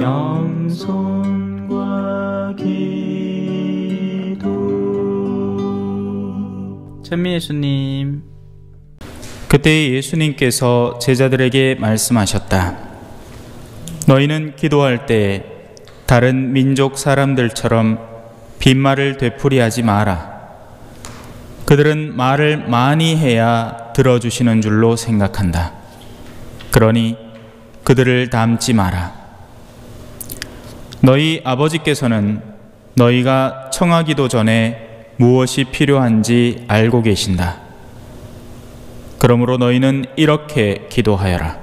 영손과 기도. 찬미예수님. 그때 예수님께서 제자들에게 말씀하셨다. 너희는 기도할 때 다른 민족 사람들처럼 빈말을 되풀이하지 마라. 그들은 말을 많이 해야 들어주시는 줄로 생각한다. 그러니 그들을 닮지 마라. 너희 아버지께서는 너희가 청하기도 전에 무엇이 필요한지 알고 계신다. 그러므로 너희는 이렇게 기도하여라.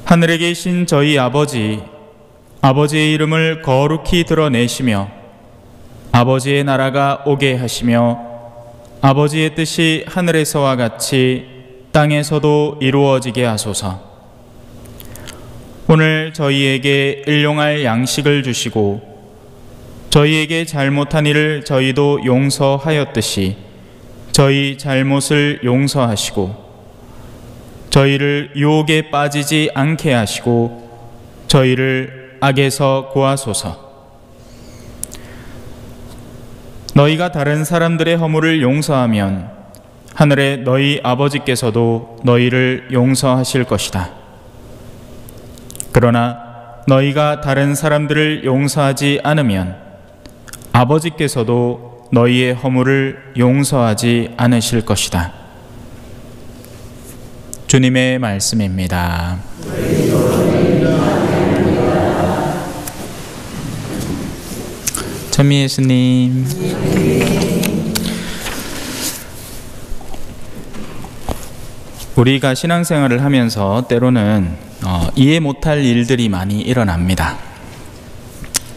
하늘에 계신 저희 아버지의 이름을 거룩히 드러내시며 아버지의 나라가 오게 하시며 아버지의 뜻이 하늘에서와 같이 땅에서도 이루어지게 하소서. 오늘 저희에게 일용할 양식을 주시고 저희에게 잘못한 일을 저희도 용서하였듯이 저희 잘못을 용서하시고 저희를 유혹에 빠지지 않게 하시고 저희를 악에서 구하소서. 너희가 다른 사람들의 허물을 용서하면 하늘의 너희 아버지께서도 너희를 용서하실 것이다. 그러나 너희가 다른 사람들을 용서하지 않으면 아버지께서도 너희의 허물을 용서하지 않으실 것이다. 주님의 말씀입니다. 찬미 예수님. 우리가 신앙생활을 하면서 때로는 이해 못할 일들이 많이 일어납니다.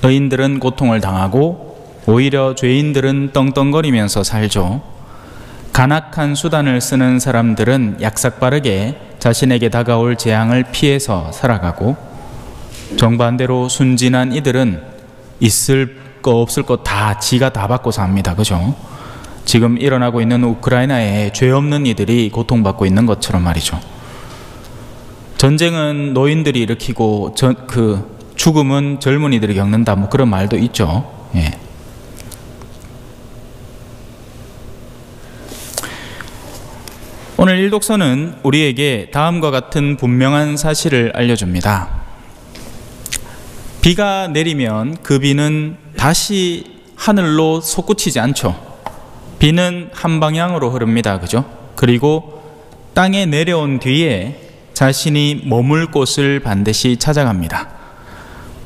의인들은 고통을 당하고 오히려 죄인들은 떵떵거리면서 살죠. 간악한 수단을 쓰는 사람들은 약삭빠르게 자신에게 다가올 재앙을 피해서 살아가고, 정반대로 순진한 이들은 있을 거 없을 거 다 지가 다 받고 삽니다. 그죠? 지금 일어나고 있는 우크라이나에 죄 없는 이들이 고통받고 있는 것처럼 말이죠. 전쟁은 노인들이 일으키고 죽음은 젊은이들이 겪는다, 뭐 그런 말도 있죠. 예. 오늘 일독서는 우리에게 다음과 같은 분명한 사실을 알려줍니다. 비가 내리면 그 비는 다시 하늘로 솟구치지 않죠. 비는 한 방향으로 흐릅니다. 그죠? 그리고 땅에 내려온 뒤에 자신이 머물 곳을 반드시 찾아갑니다.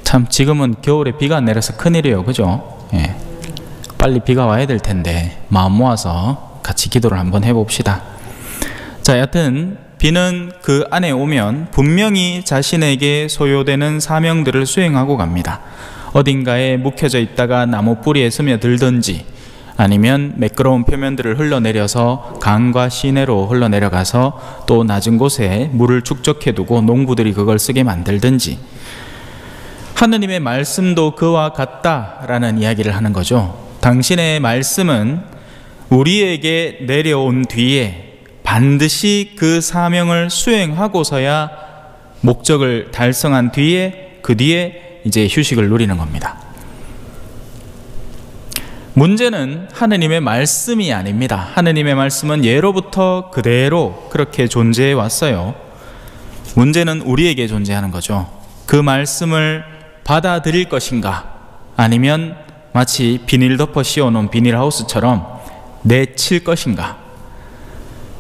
참 지금은 겨울에 비가 내려서 큰일이에요. 그죠? 예. 빨리 비가 와야 될 텐데 마음 모아서 같이 기도를 한번 해봅시다. 자, 여튼 비는 그 안에 오면 분명히 자신에게 소요되는 사명들을 수행하고 갑니다. 어딘가에 묵혀져 있다가 나무 뿌리에 스며들든지, 아니면 매끄러운 표면들을 흘러내려서 강과 시내로 흘러내려가서 또 낮은 곳에 물을 축적해두고 농부들이 그걸 쓰게 만들든지, 하느님의 말씀도 그와 같다라는 이야기를 하는 거죠. 당신의 말씀은 우리에게 내려온 뒤에 반드시 그 사명을 수행하고서야, 목적을 달성한 뒤에, 그 뒤에 이제 휴식을 누리는 겁니다. 문제는 하느님의 말씀이 아닙니다. 하느님의 말씀은 예로부터 그대로 그렇게 존재해 왔어요. 문제는 우리에게 존재하는 거죠. 그 말씀을 받아들일 것인가, 아니면 마치 비닐 덮어 씌워놓은 비닐하우스처럼 내칠 것인가.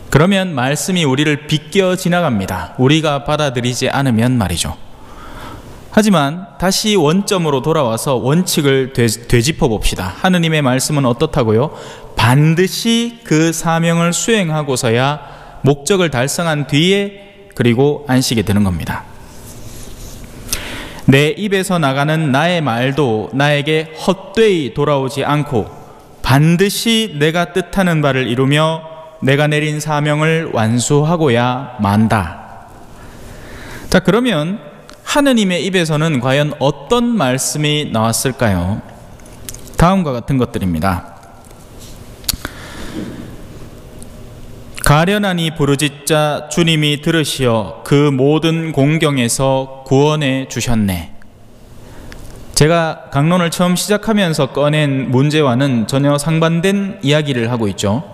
그러면 말씀이 우리를 비껴 지나갑니다. 우리가 받아들이지 않으면 말이죠. 하지만 다시 원점으로 돌아와서 원칙을 되짚어 봅시다. 하느님의 말씀은 어떻다고요? 반드시 그 사명을 수행하고서야 목적을 달성한 뒤에 그리고 안식에 드는 겁니다. 내 입에서 나가는 나의 말도 나에게 헛되이 돌아오지 않고 반드시 내가 뜻하는 바를 이루며 내가 내린 사명을 완수하고야 만다. 자, 그러면 하느님의 입에서는 과연 어떤 말씀이 나왔을까요? 다음과 같은 것들입니다. 가련하니 부르짖자 주님이 들으시어 그 모든 공경에서 구원해 주셨네. 제가 강론을 처음 시작하면서 꺼낸 문제와는 전혀 상반된 이야기를 하고 있죠.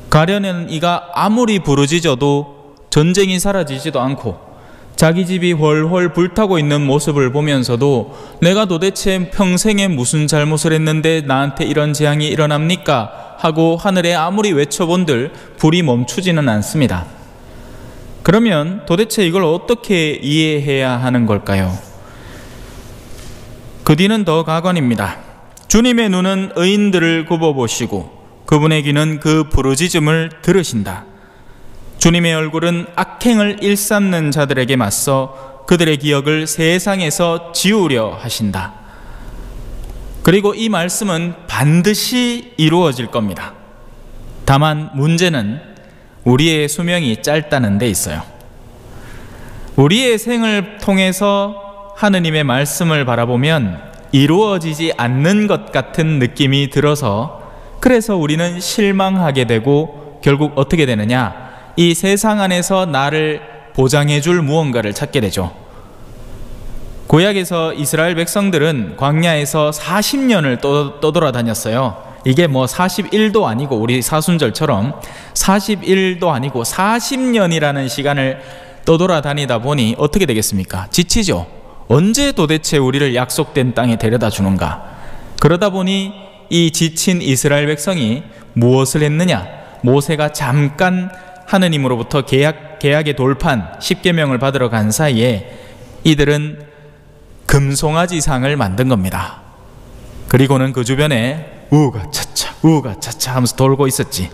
가련한 이가 아무리 부르짖어도 전쟁이 사라지지도 않고 자기 집이 훨훨 불타고 있는 모습을 보면서도 내가 도대체 평생에 무슨 잘못을 했는데 나한테 이런 재앙이 일어납니까? 하고 하늘에 아무리 외쳐본들 불이 멈추지는 않습니다. 그러면 도대체 이걸 어떻게 이해해야 하는 걸까요? 그 뒤는 더 가관입니다. 주님의 눈은 의인들을 굽어보시고 그분의 귀는 그 부르짖음을 들으신다. 주님의 얼굴은 악행을 일삼는 자들에게 맞서 그들의 기억을 세상에서 지우려 하신다. 그리고 이 말씀은 반드시 이루어질 겁니다. 다만 문제는 우리의 수명이 짧다는 데 있어요. 우리의 생을 통해서 하느님의 말씀을 바라보면 이루어지지 않는 것 같은 느낌이 들어서 그래서 우리는 실망하게 되고 결국 어떻게 되느냐? 이 세상 안에서 나를 보장해 줄 무언가를 찾게 되죠. 구약에서 이스라엘 백성들은 광야에서 40년을 떠돌아다녔어요. 이게 뭐 41도 아니고 우리 사순절처럼 41도 아니고 40년이라는 시간을 떠돌아다니다 보니 어떻게 되겠습니까? 지치죠. 언제 도대체 우리를 약속된 땅에 데려다 주는가? 그러다 보니 이 지친 이스라엘 백성이 무엇을 했느냐? 모세가 잠깐 하느님으로부터 계약의 돌판 10계명을 받으러 간 사이에 이들은 금송아지상을 만든 겁니다. 그리고는 그 주변에 우가차차 우가차차 하면서 돌고 있었지.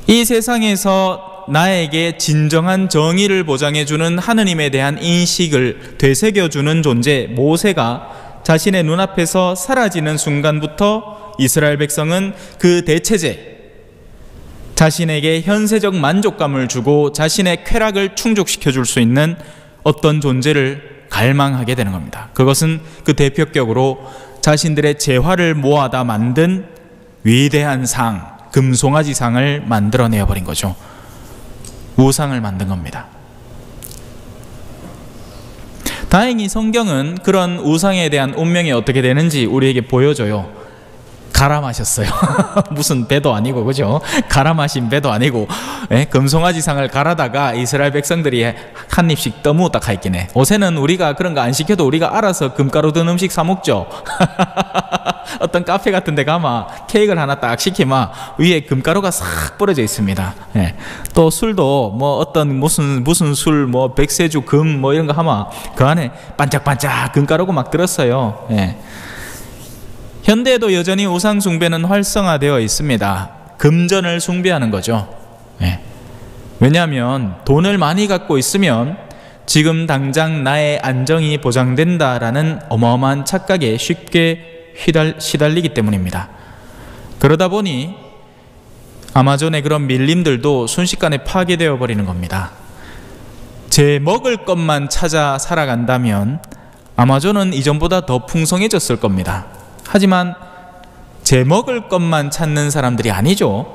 이 세상에서 나에게 진정한 정의를 보장해주는 하느님에 대한 인식을 되새겨주는 존재 모세가 자신의 눈앞에서 사라지는 순간부터 이스라엘 백성은 그 대체제, 자신에게 현세적 만족감을 주고 자신의 쾌락을 충족시켜 줄 수 있는 어떤 존재를 갈망하게 되는 겁니다. 그것은 그 대표격으로 자신들의 재화를 모아다 만든 위대한 상, 금송아지 상을 만들어내어 버린 거죠. 우상을 만든 겁니다. 다행히 성경은 그런 우상에 대한 운명이 어떻게 되는지 우리에게 보여줘요. 갈아 마셨어요. 무슨 배도 아니고, 그죠? 갈아 마신 배도 아니고, 금송아지상을 갈아다가 이스라엘 백성들이 한 입씩 떠무었다 가있기네. 요새는 우리가 그런 거 안 시켜도 우리가 알아서 금가루 든 음식 사 먹죠. 어떤 카페 같은 데 가면 케이크를 하나 딱 시키면 위에 금가루가 싹 뿌려져 있습니다. 또 술도 뭐 어떤 무슨 술, 뭐 백세주 금 뭐 이런 거 하면 그 안에 반짝반짝 금가루가 막 들었어요. 현대에도 여전히 우상 숭배는 활성화되어 있습니다. 금전을 숭배하는 거죠. 왜냐하면 돈을 많이 갖고 있으면 지금 당장 나의 안정이 보장된다라는 어마어마한 착각에 쉽게 시달리기 때문입니다. 그러다 보니 아마존의 그런 밀림들도 순식간에 파괴되어 버리는 겁니다. 제 먹을 것만 찾아 살아간다면 아마존은 이전보다 더 풍성해졌을 겁니다. 하지만 제 먹을 것만 찾는 사람들이 아니죠.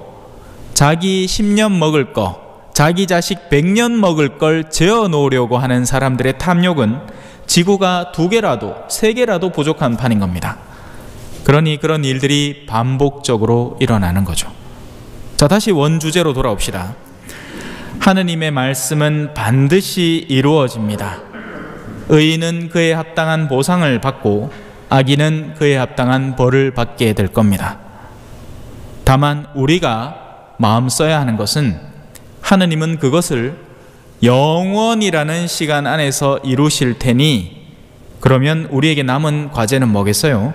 자기 10년 먹을 거, 자기 자식 100년 먹을 걸 재어 놓으려고 하는 사람들의 탐욕은 지구가 2개라도 3개라도 부족한 판인 겁니다. 그러니 그런 일들이 반복적으로 일어나는 거죠. 자, 다시 원주제로 돌아옵시다. 하느님의 말씀은 반드시 이루어집니다. 의인은 그에 합당한 보상을 받고 악인은 그에 합당한 벌을 받게 될 겁니다. 다만 우리가 마음 써야 하는 것은 하느님은 그것을 영원이라는 시간 안에서 이루실 테니 그러면 우리에게 남은 과제는 뭐겠어요?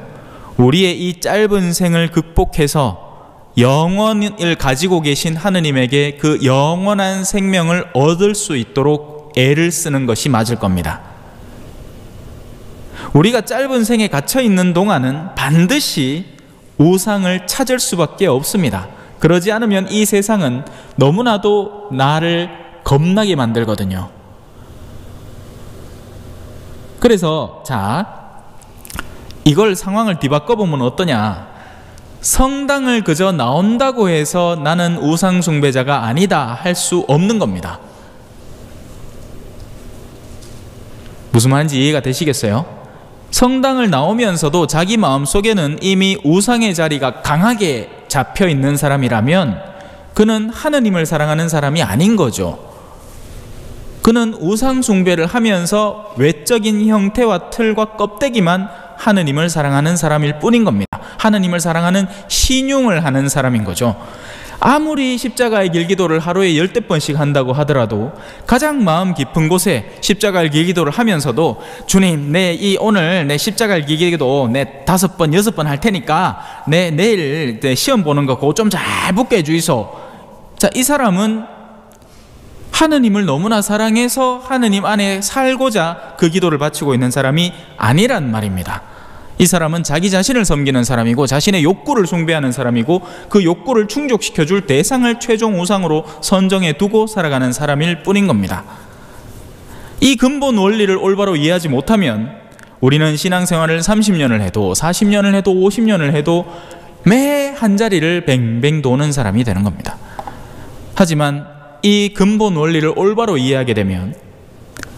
우리의 이 짧은 생을 극복해서 영원을 가지고 계신 하느님에게 그 영원한 생명을 얻을 수 있도록 애를 쓰는 것이 맞을 겁니다. 우리가 짧은 생에 갇혀 있는 동안은 반드시 우상을 찾을 수밖에 없습니다. 그러지 않으면 이 세상은 너무나도 나를 겁나게 만들거든요. 그래서 자, 이걸 상황을 뒤바꿔 보면 어떠냐? 성당을 그저 나온다고 해서 나는 우상 숭배자가 아니다 할 수 없는 겁니다. 무슨 말인지 이해가 되시겠어요? 성당을 나오면서도 자기 마음속에는 이미 우상의 자리가 강하게 잡혀 있는 사람이라면 그는 하느님을 사랑하는 사람이 아닌 거죠. 그는 우상 숭배를 하면서 외적인 형태와 틀과 껍데기만 하느님을 사랑하는 사람일 뿐인 겁니다. 하느님을 사랑하는 신용을 하는 사람인 거죠. 아무리 십자가의 길기도를 하루에 10번씩 한다고 하더라도 가장 마음 깊은 곳에 십자가의 길기도를 하면서도 주님, 오늘 내 십자가의 길기도 내 5번, 6번 할 테니까 내일 시험 보는 거 그거 좀 잘 붙게 해주이소. 자, 이 사람은 하느님을 너무나 사랑해서 하느님 안에 살고자 그 기도를 바치고 있는 사람이 아니란 말입니다. 이 사람은 자기 자신을 섬기는 사람이고 자신의 욕구를 숭배하는 사람이고 그 욕구를 충족시켜줄 대상을 최종 우상으로 선정해 두고 살아가는 사람일 뿐인 겁니다. 이 근본 원리를 올바로 이해하지 못하면 우리는 신앙생활을 30년을 해도 40년을 해도 50년을 해도 매 한 자리를 뱅뱅 도는 사람이 되는 겁니다. 하지만 이 근본 원리를 올바로 이해하게 되면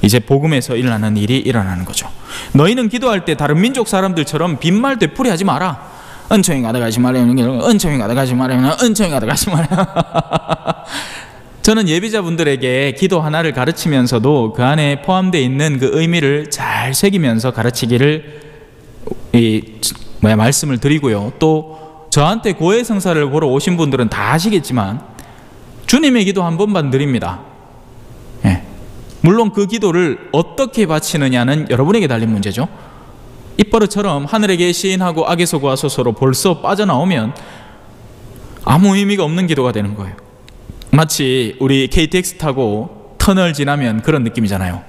이제 복음에서 일어나는 일이 일어나는 거죠. 너희는 기도할 때 다른 민족 사람들처럼 빈말 되풀이하지 마라. 은총이 가득하시 말이야. 은총이 가득하시 말이야. 은총이 가득하시 말이야. 저는 예비자분들에게 기도 하나를 가르치면서도 그 안에 포함되어 있는 그 의미를 잘 새기면서 가르치기를 말씀을 드리고요. 또 저한테 고해성사를 보러 오신 분들은 다 아시겠지만 주님의 기도 한 번만 드립니다. 물론 그 기도를 어떻게 바치느냐는 여러분에게 달린 문제죠. 입버릇처럼 하늘에 계신 하고 악에서 구하소서로 벌써 빠져나오면 아무 의미가 없는 기도가 되는 거예요. 마치 우리 KTX 타고 터널 지나면 그런 느낌이잖아요.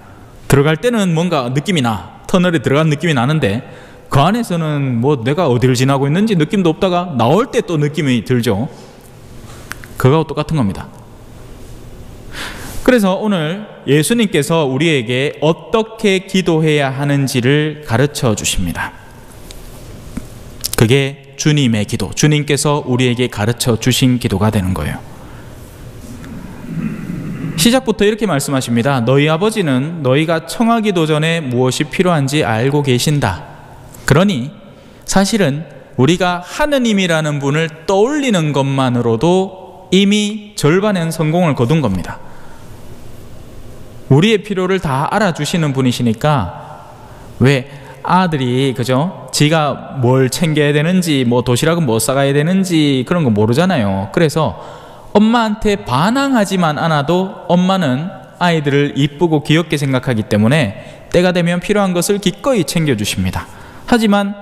들어갈 때는 뭔가 느낌이 나, 터널에 들어간 느낌이 나는데 그 안에서는 뭐 내가 어디를 지나고 있는지 느낌도 없다가 나올 때 또 느낌이 들죠. 그거하고 똑같은 겁니다. 그래서 오늘 예수님께서 우리에게 어떻게 기도해야 하는지를 가르쳐 주십니다. 그게 주님의 기도, 주님께서 우리에게 가르쳐 주신 기도가 되는 거예요. 시작부터 이렇게 말씀하십니다. 너희 아버지는 너희가 청하기도 전에 무엇이 필요한지 알고 계신다. 그러니 사실은 우리가 하느님이라는 분을 떠올리는 것만으로도 이미 절반의 성공을 거둔 겁니다. 우리의 필요를 다 알아주시는 분이시니까 왜 아들이 그죠? 지가 뭘 챙겨야 되는지 뭐 도시락은 뭐 싸가야 되는지 그런 거 모르잖아요. 그래서 엄마한테 반항하지만 않아도 엄마는 아이들을 이쁘고 귀엽게 생각하기 때문에 때가 되면 필요한 것을 기꺼이 챙겨주십니다. 하지만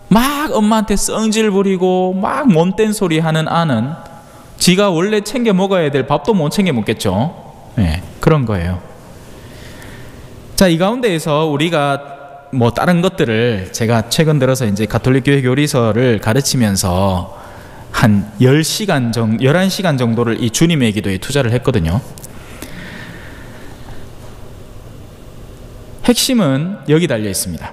막 엄마한테 성질 부리고 막 못된 소리 하는 아는 지가 원래 챙겨 먹어야 될 밥도 못 챙겨 먹겠죠. 그런 거예요. 자, 이 가운데에서 우리가 뭐 다른 것들을 제가 최근 들어서 이제 가톨릭 교회 교리서를 가르치면서 한 11시간 정도를 이 주님의 기도에 투자를 했거든요. 핵심은 여기 달려 있습니다.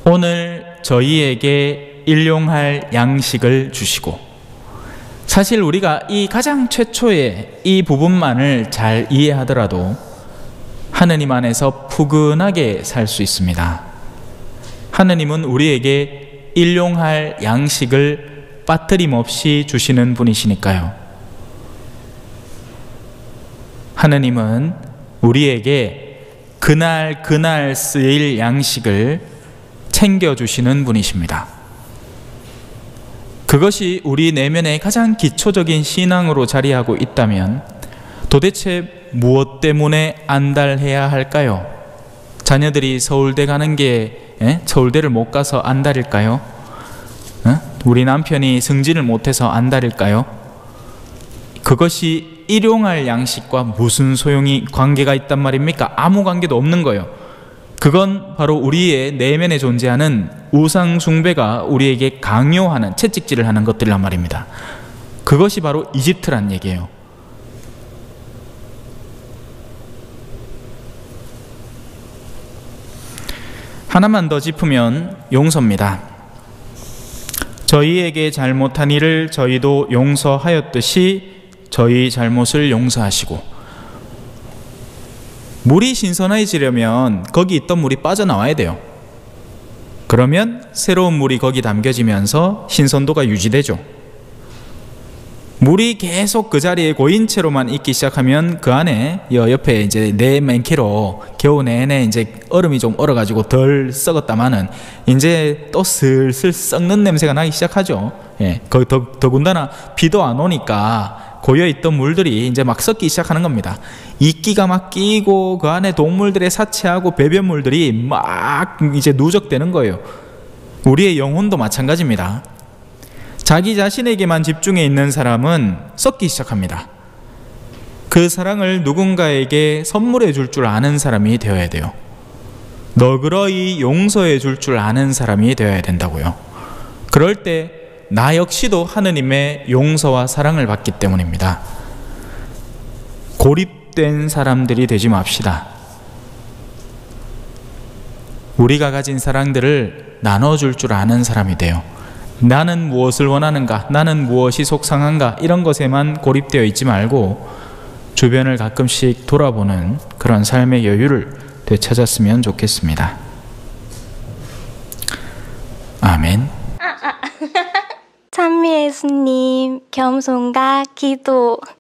오늘 저희에게 일용할 양식을 주시고, 사실 우리가 이 가장 최초의 이 부분만을 잘 이해하더라도 하느님 안에서 푸근하게 살 수 있습니다. 하느님은 우리에게 일용할 양식을 빠뜨림 없이 주시는 분이시니까요. 하느님은 우리에게 그날 쓰일 양식을 챙겨주시는 분이십니다. 그것이 우리 내면의 가장 기초적인 신앙으로 자리하고 있다면 도대체 무엇 때문에 안달해야 할까요? 자녀들이 서울대 가는 게 서울대를 못 가서 안달일까요? 우리 남편이 승진을 못해서 안달일까요? 그것이 일용할 양식과 무슨 소용이 관계가 있단 말입니까? 아무 관계도 없는 거예요. 그건 바로 우리의 내면에 존재하는 우상 숭배가 우리에게 강요하는, 채찍질을 하는 것들이란 말입니다. 그것이 바로 이집트란 얘기예요. 하나만 더 짚으면 용서입니다. 저희에게 잘못한 일을 저희도 용서하였듯이 저희 잘못을 용서하시고. 물이 신선해지려면 거기 있던 물이 빠져나와야 돼요. 그러면 새로운 물이 거기 담겨지면서 신선도가 유지되죠. 물이 계속 그 자리에 고인 채로만 있기 시작하면 그 안에 옆에 이제 내맨키로 겨우 내내 이제 얼음이 좀 얼어가지고 덜 썩었다마는 이제 또 슬슬 썩는 냄새가 나기 시작하죠. 예, 더군다나 비도 안 오니까 고여있던 물들이 이제 막 썩기 시작하는 겁니다. 이끼가 막 끼고 그 안에 동물들의 사체하고 배변물들이 막 이제 누적되는 거예요. 우리의 영혼도 마찬가지입니다. 자기 자신에게만 집중해 있는 사람은 썩기 시작합니다. 그 사랑을 누군가에게 선물해 줄 줄 아는 사람이 되어야 돼요. 너그러이 용서해 줄 줄 아는 사람이 되어야 된다고요. 그럴 때 나 역시도 하느님의 용서와 사랑을 받기 때문입니다. 고립된 사람들이 되지 맙시다. 우리가 가진 사랑들을 나눠줄 줄 아는 사람이 돼요. 나는 무엇을 원하는가, 나는 무엇이 속상한가, 이런 것에만 고립되어 있지 말고 주변을 가끔씩 돌아보는 그런 삶의 여유를 되찾았으면 좋겠습니다. 아멘. 찬미 예수님, 겸손과 기도.